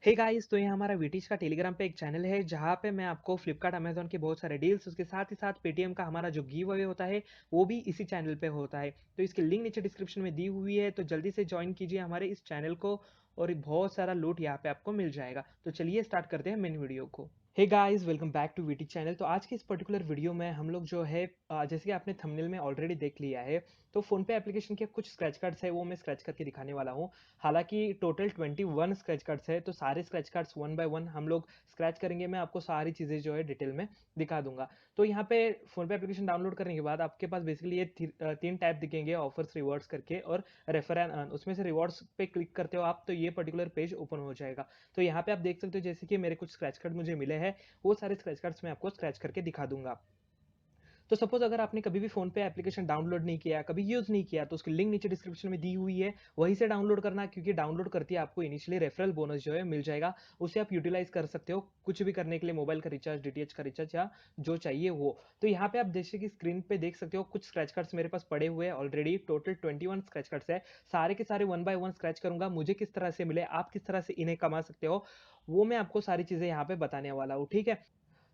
Hey guys, तो ये हमारा वीटीच का टेलीग्राम पे एक चैनल है जहाँ पे मैं आपको फ्लिपकार्ट अमेज़न के बहुत सारे डील्स उसके साथ ही साथ पेटीएम का हमारा जो गिव अवे होता है वो भी इसी चैनल पे होता है। तो इसकी लिंक नीचे डिस्क्रिप्शन में दी हुई है, तो जल्दी से जॉइन कीजिए हमारे इस चैनल को और बहुत सारा लूट यहाँ पे आपको मिल जाएगा। तो चलिए स्टार्ट करते हैं मेन वीडियो को। Hey guys, welcome back to VTech channel. तो आज के इस पर्टिकुलर वीडियो में हम लोग जो है जैसे कि आपने थंबनेल में ऑलरेडी देख लिया है, तो फ़ोनपे एप्लीकेशन के कुछ स्क्रैच कार्ड्स है वो मैं स्क्रैच करके दिखाने वाला हूँ। हालाँकि टोटल 21 स्क्रैच कार्ड्स है, तो सारे scratch cards one by one हम लोग स्क्रैच करेंगे। मैं आपको सारी चीज़ें जो है डिटेल में दिखा दूँगा। तो यहाँ पे फ़ोनपे एप्लीकेशन डाउनलोड करने के बाद आपके पास बेसिकली ये 3 टैब दिखेंगे, ऑफर्स, रिवॉर्ड्स करके और रेफर एंड अर्न। उसमें से रिवॉर्ड्स पे क्लिक करते हो आप तो ये पर्टिकुलर पेज ओपन हो जाएगा। तो यहाँ पे आप देख सकते हो जैसे कि मेरे कुछ स्क्रैच कार्ड मुझे मिले हैं, वो सारे स्क्रैच कार्ड्स मैं आपको स्क्रैच करके दिखा दूँगा। तो सपोज़ अगर आपने कभी भी फ़ोनपे एप्लीकेशन डाउनलोड नहीं किया, कभी यूज़ नहीं किया, तो उसकी लिंक नीचे डिस्क्रिप्शन में दी हुई है, वहीं से डाउनलोड करना, क्योंकि डाउनलोड करते ही आपको इनिशियली रेफरल बोनस जो है मिल जाएगा। उसे आप यूटिलाइज़ कर सकते हो, कुछ भी करने के लिए, मोबाइल का रिचार्ज, डीटीएच का रिचार्ज या जो चाहिए वो। तो यहाँ पे आप जैसे कि स्क्रीन पे देख सकते हो कुछ स्क्रैच कार्ड्स मेरे पास पड़े हुए हैं ऑलरेडी, टोटल 21 स्क्रैच कार्ड्स है। सारे के सारे वन बाय वन स्क्रैच करूँगा, मुझे किस तरह से मिले, आप किस तरह से इन्हें कमा सकते हो, वो मैं आपको सारी चीज़ें यहाँ पे बताने वाला हूँ, ठीक है?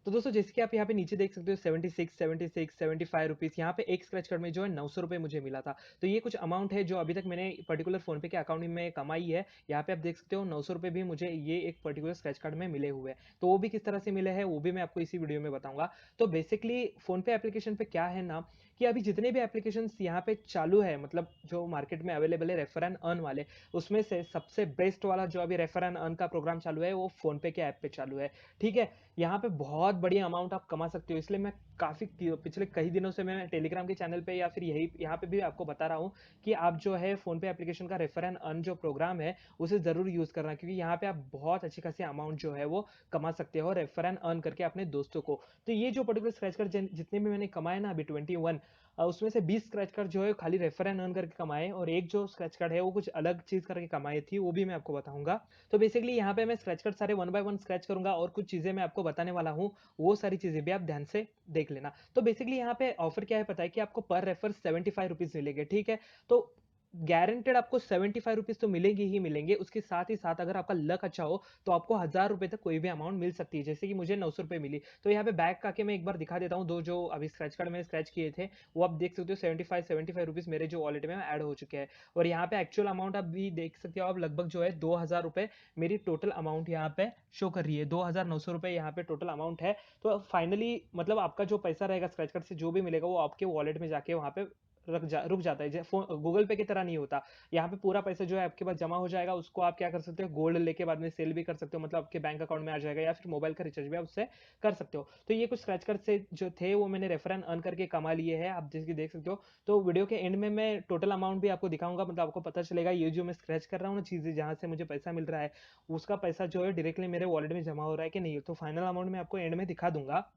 तो दोस्तों जैसे कि आप यहाँ पे नीचे देख सकते हो 76 रुपीज़, यहाँ पे एक स्क्रैच कार्ड में जो है ₹900 मुझे मिला था। तो ये कुछ अमाउंट है जो अभी तक मैंने पर्टिकुलर फ़ोनपे के अकाउंट में कमाई है। यहाँ पे आप देख सकते हो ₹900 भी मुझे ये एक पर्टिकुलर स्क्रैच कार्ड में मिले हुए हैं। तो वो भी किस तरह से मिले हैं वो भी मैं आपको इसी वीडियो में बताऊँगा। तो बेसिकली फ़ोनपे एप्लीकेशन पे क्या है ना, कि अभी जितने भी एप्लीकेशंस यहाँ पे चालू है, मतलब जो मार्केट में अवेलेबल है रेफर एंड अर्न वाले, उसमें से सबसे बेस्ट वाला जो अभी रेफर एंड अर्न का प्रोग्राम चालू है वो फ़ोनपे के ऐप पे चालू है। ठीक है? यहाँ पे बहुत बढ़िया अमाउंट आप कमा सकते हो, इसलिए मैं काफ़ी पिछले कई दिनों से मैं टेलीग्राम के चैनल पे या फिर यही यहाँ पे भी आपको बता रहा हूँ कि आप जो है फ़ोनपे एप्लीकेशन का रेफर एंड अर्न जो प्रोग्राम है उसे ज़रूर यूज़ करना, क्योंकि यहाँ पे आप बहुत अच्छी खासी अमाउंट जो है वो कमा सकते हो रेफर एंड अर्न करके अपने दोस्तों को। तो ये जो पर्टिकुलर स्क्रैच कार्ड जितने भी मैंने कमाए ना अभी 21, उसमें से 20 स्क्रैच कार्ड जो है खाली रेफर एंड अर्न करके कमाए और एक जो स्क्रैच कार्ड है वो कुछ अलग चीज़ करके कमाई थी, वो भी मैं आपको बताऊंगा। तो बेसिकली यहाँ पे मैं स्क्रैच कार्ड सारे वन बाय वन स्क्रैच करूँगा और कुछ चीज़ें मैं आपको बताने वाला हूँ, वो सारी चीज़ें भी आप ध्यान से देख लेना। तो बेसिकली यहाँ पे ऑफर क्या है पता है, कि आपको पर रेफर 75 रुपीज़ मिलेंगे, ठीक है? तो गारंटेड आपको 75 रुपीज़ तो मिलेंगे ही मिलेंगे, उसके साथ ही साथ अगर आपका लक अच्छा हो, तो आपको ₹1000 तक कोई भी अमाउंट मिल सकती है, जैसे कि मुझे ₹900 मिली। तो यहाँ पे बैक आके मैं एक बार दिखा देता हूँ, 2 जो अभी स्क्रैच कार्ड मैंने स्क्रैच किए थे, वो आप देख सकते हो 75 रुपीज़ मेरे जो वॉलेट में ऐड हो चुके हैं। और यहाँ पे एक्चुअल अमाउंट आप भी देख सकते हो, आप लगभग जो है ₹2000 मेरी टोटल अमाउंट यहाँ पे शो कर रही है। ₹2900 यहाँ पे टोटल अमाउंट है। तो फाइनली मतलब आपका जो पैसा रहेगा स्क्रैच कार्ड से जो भी मिलेगा वो आपके वॉलेट में जाके वहाँ पे रुक जाता है। गूगल पे की तरह नहीं होता। यहाँ पे पूरा पैसा जो है आपके पास जमा हो जाएगा, उसको आप क्या कर सकते हो, गोल्ड लेके बाद में सेल भी कर सकते हो, मतलब आपके बैंक अकाउंट में आ जाएगा, या फिर मोबाइल का रिचार्ज भी आप उससे कर सकते हो। तो ये कुछ स्क्रैच कार्ड से जो थे वो मैंने रेफर एंड अर्न करके कमा लिए हैं, आप जैसे कि देख सकते हो। तो वीडियो के एंड में मैं टोटल अमाउंट भी आपको दिखाऊंगा, मतलब आपको पता चलेगा ये जो मैं स्क्रैच कर रहा हूँ ना चीज़ें, जहाँ से मुझे पैसा मिल रहा है, उसका पैसा जो है डायरेक्टली मेरे वॉलेट में जमा हो रहा है कि नहीं। तो फाइनल अमाउंट मैं आपको एंड में दिखा दूंगा।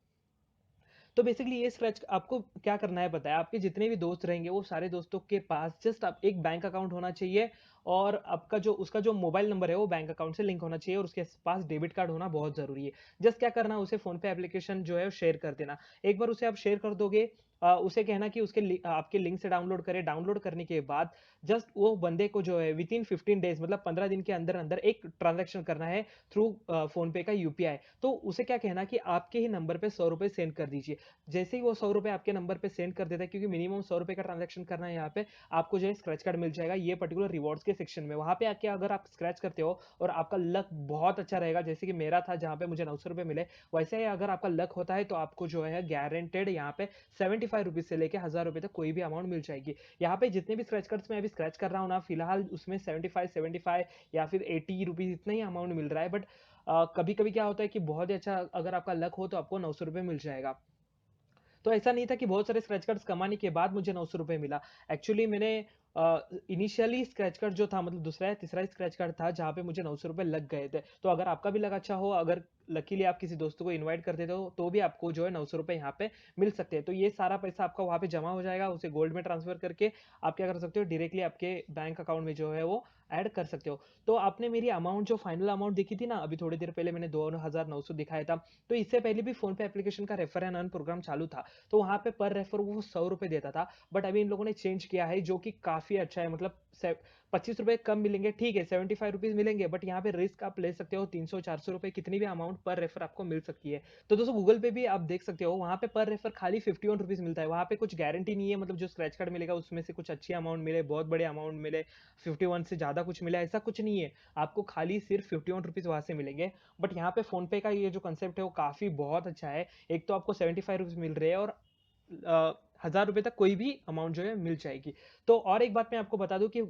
तो बेसिकली ये स्क्रैच आपको क्या करना है पता है, आपके जितने भी दोस्त रहेंगे वो सारे दोस्तों के पास जस्ट आप एक बैंक अकाउंट होना चाहिए, और आपका जो उसका जो मोबाइल नंबर है वो बैंक अकाउंट से लिंक होना चाहिए, और उसके पास डेबिट कार्ड होना बहुत ज़रूरी है। जस्ट क्या करना, उसे फ़ोन पे एप्लीकेशन जो है शेयर कर देना। एक बार उसे आप शेयर कर दोगे, उसे कहना कि उसके आपके लिंक से डाउनलोड करे। डाउनलोड करने के बाद जस्ट वो बंदे को जो है विथिन 15 डेज़, मतलब 15 दिन के अंदर-अंदर एक ट्रांज़ैक्शन करना है थ्रू फ़ोन पे का यूपीआई। तो उसे क्या कहना कि आपके ही नंबर पे ₹100 सेंड कर दीजिए। जैसे ही वो ₹100 आपके नंबर पे सेंड कर देता है, क्योंकि मिनिमम ₹100 का ट्रांज़ैक्शन करना है यहाँ पे, आपको जो है स्क्रैच कार्ड मिल जाएगा ये पर्टिकुलर रिवॉर्ड्स के सेक्शन में। वहाँ पे आके अगर आप स्क्रैच करते हो और आपका लक बहुत अच्छा रहेगा, जैसे कि मेरा था जहाँ पे मुझे ₹900 मिले, वैसे ही अगर आपका लक होता है तो आपको जो है गारंटेड यहाँ पे 75 रुपीज़ से लेके ₹1000 तक कोई भी अमाउंट मिल जाएगी। यहाँ पे जितने भी स्क्रैच कार्ड्स मैं अभी स्क्रैच कर रहा हूँ ना, फिलहाल उसमें 75 या फिर 80 रुपीज़ इतना ही अमाउंट मिल रहा है, बट कभी-कभी क्या होता है कि बहुत ही अच्छा अगर आपका लक हो तो आपको ₹900 मिल जाएगा। तो ऐसा नहीं था कि बहुत सारे स्क्रैच कार्ड्स कमाने के बाद मुझे ₹900 मिला। एक्चुअली मैंने इनिशियली स्क्रैच कार्ड जो था, मतलब दूसरा या तीसरा स्क्रैच कार्ड था जहाँ पे मुझे ₹900 लग गए थे। तो अगर आपका भी लक अच्छा हो, अगर लकीली आप किसी दोस्तों को इनवाइट कर देते हो, तो भी आपको जो है ₹900 यहाँ पे मिल सकते हैं। तो ये सारा पैसा आपका वहाँ पे जमा हो जाएगा, उसे गोल्ड में ट्रांसफ़र करके आप क्या कर सकते हो, डायरेक्टली आपके बैंक अकाउंट में जो है वो ऐड कर सकते हो। तो आपने मेरी अमाउंट जो फाइनल अमाउंट देखी थी ना, अभी थोड़ी देर पहले मैंने 2900 दिखाया था। तो इससे पहले भी फ़ोन पे एप्लीकेशन का रेफर एंड अर्न प्रोग्राम चालू था। तो वहाँ पे पर रेफर वो ₹100 देता था, बट अभी इन लोगों ने चेंज किया है जो कि काफ़ी अच्छा है, मतलब ₹25 कम मिलेंगे, ठीक है, ₹75 मिलेंगे, बट यहाँ पे रिस्क आप ले सकते हो ₹300-400 कितनी भी अमाउंट पर रेफर आपको मिल सकती है। तो दोस्तों गूगल पे भी आप देख सकते हो, वहाँ पे पर रेफर खाली ₹51 मिलता है। वहाँ पे कुछ गारंटी नहीं है, मतलब जो स्क्रैच कार्ड मिलेगा उसमें से कुछ अच्छी अमाउंट मिले, बहुत बड़े अमाउंट मिले, 51 से ज़्यादा कुछ मिले, ऐसा कुछ नहीं है। आपको खाली सिर्फ ₹51 वहाँ से मिलेंगे। बट यहाँ पे फ़ोनपे का ये जो कंसेप्ट है वो काफ़ी बहुत अच्छा है। एक तो आपको ₹75 मिल रहे हैं और ₹1000 तक कोई भी अमाउंट जो है मिल जाएगी। तो और एक बात मैं आपको बता दूँ कि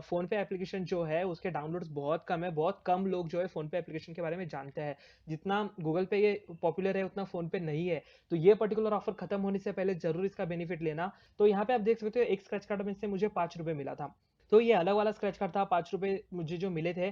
फ़ोनपे एप्लीकेशन जो है उसके डाउनलोड्स बहुत कम है, बहुत कम लोग जो है फ़ोनपे एप्लीकेशन के बारे में जानते हैं। जितना गूगल पे ये पॉपुलर है उतना फ़ोनपे नहीं है। तो ये पर्टिकुलर ऑफ़र खत्म होने से पहले ज़रूर इसका बेनिफिट लेना। तो यहाँ पे आप देख सकते हो एक स्क्रैच कार्ड में से मुझे ₹5 मिला था। तो ये अलग वाला स्क्रैच कार्ड था, ₹5 मुझे जो मिले थे,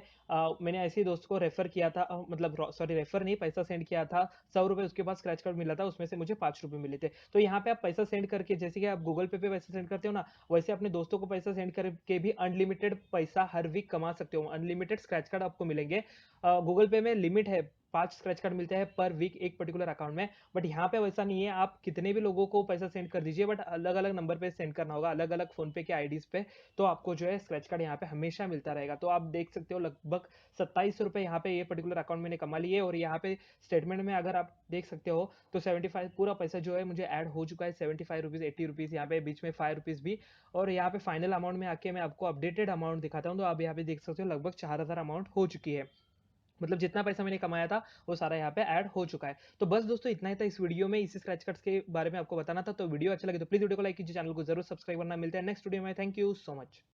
मैंने ऐसे ही दोस्त को रेफर किया था, मतलब सॉरी रेफर नहीं, पैसा सेंड किया था, ₹100 उसके पास स्क्रैच कार्ड मिला था, उसमें से मुझे ₹5 मिले थे। तो यहाँ पे आप पैसा सेंड करके, जैसे कि आप गूगल पे पैसा सेंड करते हो ना, वैसे अपने दोस्तों को पैसा सेंड करके भी अनलिमिटेड पैसा हर वीक कमा सकते हो। अनलिमिटेड स्क्रैच कार्ड आपको मिलेंगे। गूगल पे में लिमिट है, 5 स्क्रैच कार्ड मिलते हैं पर वीक एक पर्टिकुलर अकाउंट में, बट यहाँ पे वैसा नहीं है। आप कितने भी लोगों को पैसा सेंड कर दीजिए, बट अलग-अलग नंबर पे सेंड करना होगा, अलग-अलग फ़ोनपे के आईडीज़ पे, तो आपको जो है स्क्रैच कार्ड यहाँ पे हमेशा मिलता रहेगा। तो आप देख सकते हो लगभग ₹27 यहाँ पे ये पर्टिकुलर अकाउंट मैंने कमा लिए, और यहाँ पे स्टेटमेंट में अगर आप देख सकते हो तो 75 पूरा पैसा जो है मुझे ऐड हो चुका है, ₹75, ₹80, यहाँ पे बीच में ₹5 भी। और यहाँ पे फाइनल अमाउंट में आके मैं आपको अपडेटेड अमाउंट दिखाता हूँ, तो आप यहाँ पे देख सकते हो लगभग 4000 अमाउंट हो चुकी है। मतलब जितना पैसा मैंने कमाया था वो सारा यहाँ पे ऐड हो चुका है। तो बस दोस्तों इतना ही था इस वीडियो में, इसी स्क्रैच कार्ड्स के बारे में आपको बताना था। तो वीडियो अच्छा लगे तो प्लीज़ वीडियो को लाइक कीजिए, चैनल को जरूर सब्सक्राइब करना। मिलते हैं नेक्स्ट वीडियो में। Thank you so much.